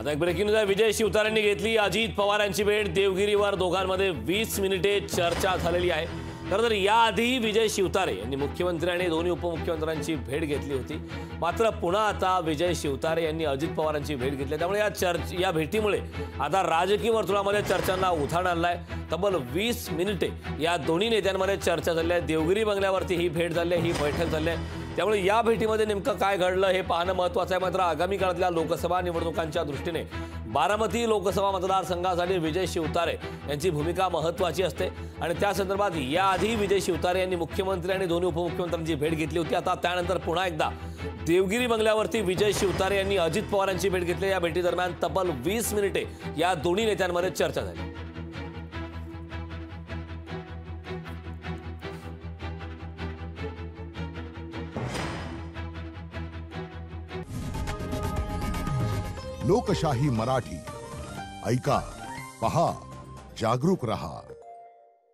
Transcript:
आता एक breaking news आहे। विजय शिवतारेंनी घेतली अजित पवारांची भेट। देवगिरीवर दोघांमध्ये 20 मिनिटे चर्चा झालेली आहे। तर याआधी विजय शिवतारे यांनी मुख्यमंत्री आणि दोन्ही उपमुख्यमंत्र्यांची भेट घेतली होती। मात्र पुन्हा आता विजय शिवतारे यांनी अजित पवारांची भेट घेतली। त्यामुळे या भेटीमुळे आता राजकीय वर्तुळामध्ये चर्चांना उधाण आलं आहे। तब्बल 20 मिनिटे या दोन्ही नेत्यांमध्ये चर्चा झाली आहे। देवगिरी बंगल्यावरती ही भेट झाली आहे, ही बैठक झाली आहे। त्यामुळे या भेटीमध्ये नेमकं काय घडलं हे पाहणं महत्त्वाचं आहे। मात्र आगामी काळातल्या लोकसभा निवडणुकांच्या दृष्टीने बारामती लोकसभा मतदारसंघासाठी विजय शिवतारे यांची भूमिका महत्त्वाची असते आणि त्या संदर्भात याआधी विजय शिवतारे यांनी मुख्यमंत्री आणि दोन्ही उपमुख्यमंत्र्यांची भेट घेतली होती। आता त्यानंतर पुन्हा एकदा देवगिरी बंगल्यावरती विजय शिवतारे यांनी अजित पवारांची भेट घेतली। या भेटीदरम्यान तब्बल 20 मिनिटे या दोन्ही नेत्यांमध्ये चर्चा झाली। लोकशाही मराठी ऐका, पहा, जागरूक रहा।